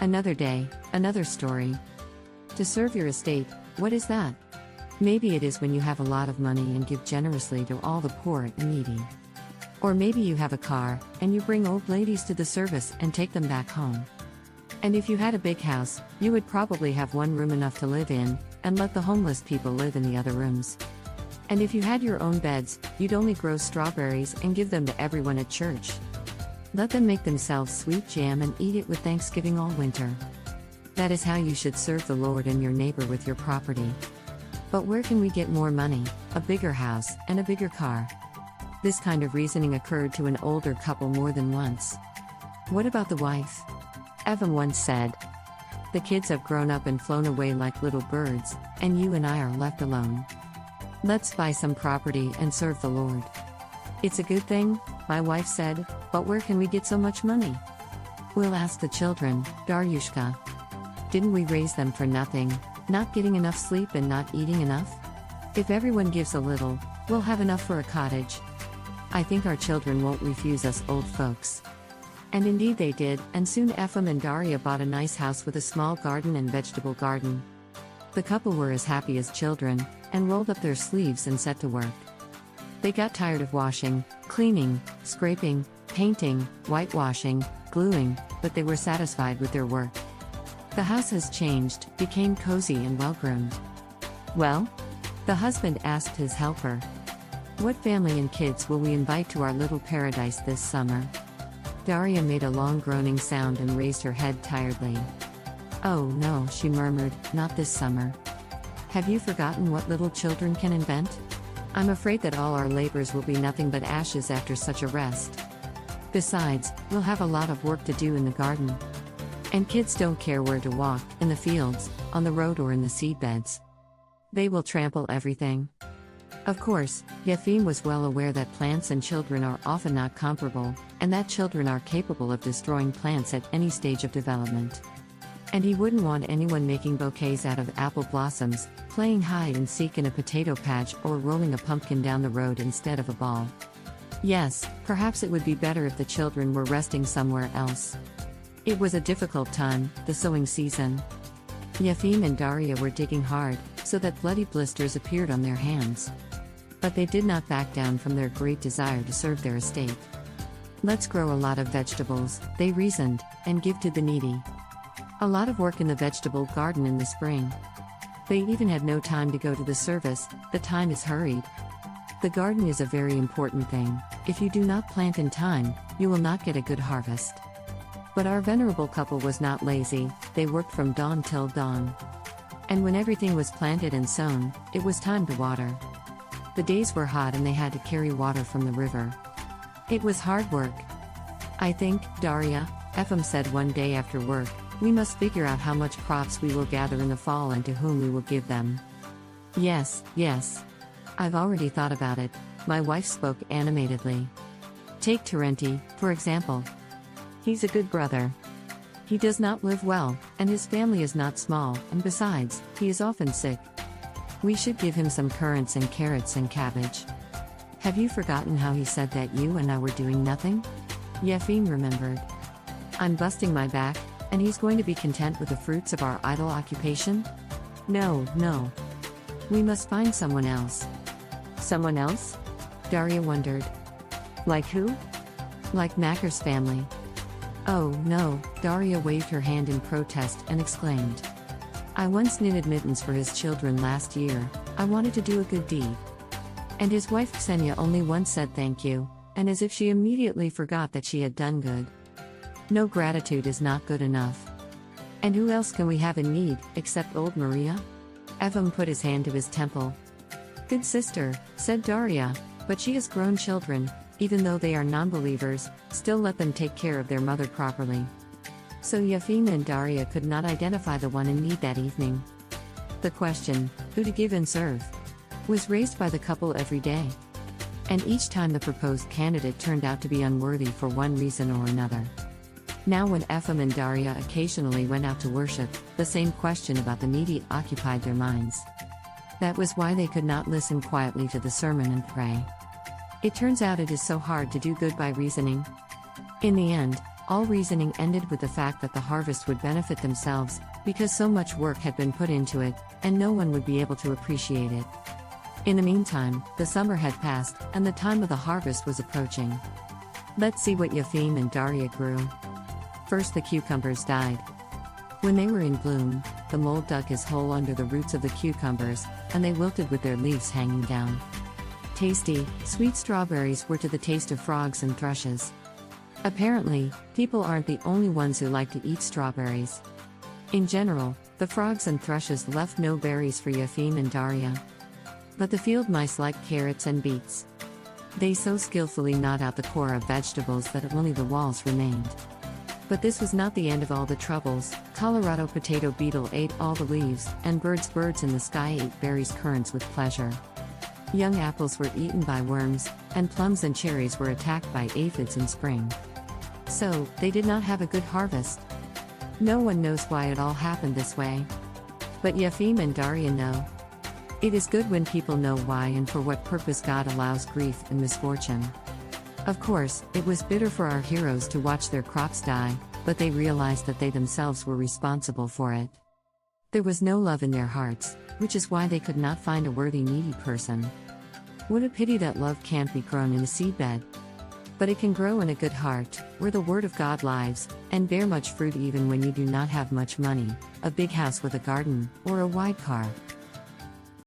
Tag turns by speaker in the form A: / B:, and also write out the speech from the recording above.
A: Another day, another story. To serve your estate, what is that? Maybe it is when you have a lot of money and give generously to all the poor and needy. Or maybe you have a car, and you bring old ladies to the service and take them back home. And if you had a big house, you would probably have one room enough to live in, and let the homeless people live in the other rooms. And if you had your own beds, you'd only grow strawberries and give them to everyone at church. Let them make themselves sweet jam and eat it with Thanksgiving all winter. That is how you should serve the Lord and your neighbor with your property. But where can we get more money, a bigger house, and a bigger car? This kind of reasoning occurred to an older couple more than once. What about the wife? Evan once said, "The kids have grown up and flown away like little birds, and you and I are left alone. Let's buy some property and serve the Lord." "It's a good thing," my wife said, "but where can we get so much money?" "We'll ask the children, Daryushka. Didn't we raise them for nothing, not getting enough sleep and not eating enough? If everyone gives a little, we'll have enough for a cottage. I think our children won't refuse us old folks." And indeed they did, and soon Ephraim and Daria bought a nice house with a small garden and vegetable garden. The couple were as happy as children, and rolled up their sleeves and set to work. They got tired of washing, cleaning, scraping, painting, whitewashing, gluing, but they were satisfied with their work. The house has changed, became cozy and well-groomed. "Well?" the husband asked his helper. "What family and kids will we invite to our little paradise this summer?" Daria made a long groaning sound and raised her head tiredly. "Oh no," she murmured, "not this summer. Have you forgotten what little children can invent? I'm afraid that all our labors will be nothing but ashes after such a rest. Besides, we'll have a lot of work to do in the garden. And kids don't care where to walk, in the fields, on the road or in the seedbeds. They will trample everything." Of course, Yefim was well aware that plants and children are often not comparable, and that children are capable of destroying plants at any stage of development. And he wouldn't want anyone making bouquets out of apple blossoms, playing hide and seek in a potato patch, or rolling a pumpkin down the road instead of a ball. Yes, perhaps it would be better if the children were resting somewhere else. It was a difficult time, the sowing season. Yefim and Daria were digging hard, so that bloody blisters appeared on their hands. But they did not back down from their great desire to serve their estate. "Let's grow a lot of vegetables," they reasoned, "and give to the needy." A lot of work in the vegetable garden in the spring. They even had no time to go to the service, the time is hurried. The garden is a very important thing. If you do not plant in time, you will not get a good harvest. But our venerable couple was not lazy, they worked from dawn till dawn. And when everything was planted and sown, it was time to water. The days were hot and they had to carry water from the river. It was hard work. "I think, Daria," Ephraim said one day after work, "we must figure out how much crops we will gather in the fall and to whom we will give them." Yes. I've already thought about it," my wife spoke animatedly. "Take Terenti, for example. He's a good brother. He does not live well, and his family is not small, and besides, he is often sick. We should give him some currants and carrots and cabbage. Have you forgotten how he said that you and I were doing nothing?" Yefim remembered. "I'm busting my back, and he's going to be content with the fruits of our idle occupation? No. We must find someone else." "Someone else?" Daria wondered. "Like who?" "Like Macker's family." "Oh, no," Daria waved her hand in protest and exclaimed. "I once knitted mittens for his children last year. I wanted to do a good deed." And his wife Ksenia only once said thank you, and as if she immediately forgot that she had done good. No gratitude is not good enough. "And who else can we have in need, except old Maria?" Evan put his hand to his temple. "Good sister," said Daria, "but she has grown children, even though they are non-believers, still let them take care of their mother properly." So Yefim and Daria could not identify the one in need that evening. The question, who to give and serve, was raised by the couple every day. And each time the proposed candidate turned out to be unworthy for one reason or another. Now when Ephraim and Daria occasionally went out to worship, the same question about the needy occupied their minds. That was why they could not listen quietly to the sermon and pray. It turns out it is so hard to do good by reasoning. In the end, All reasoning ended with the fact that the harvest would benefit themselves, because so much work had been put into it, and no one would be able to appreciate it. In the meantime, the summer had passed, and the time of the harvest was approaching. Let's see what Yefim and Daria grew. First, the cucumbers died. When they were in bloom, the mole dug his hole under the roots of the cucumbers, and they wilted with their leaves hanging down. Tasty, sweet strawberries were to the taste of frogs and thrushes. Apparently, people aren't the only ones who like to eat strawberries. In general, the frogs and thrushes left no berries for Yefim and Daria. But the field mice liked carrots and beets. They so skillfully gnawed out the core of vegetables that only the walls remained. But this was not the end of all the troubles. Colorado potato beetle ate all the leaves, and birds in the sky ate berries currants with pleasure. Young apples were eaten by worms, and plums and cherries were attacked by aphids in spring. So, they did not have a good harvest. No one knows why it all happened this way. But Yefim and Daria know. It is good when people know why and for what purpose God allows grief and misfortune. Of course, it was bitter for our heroes to watch their crops die, but they realized that they themselves were responsible for it. There was no love in their hearts, which is why they could not find a worthy needy person. What a pity that love can't be grown in a seedbed. But it can grow in a good heart, where the Word of God lives, and bear much fruit even when you do not have much money, a big house with a garden, or a wide car.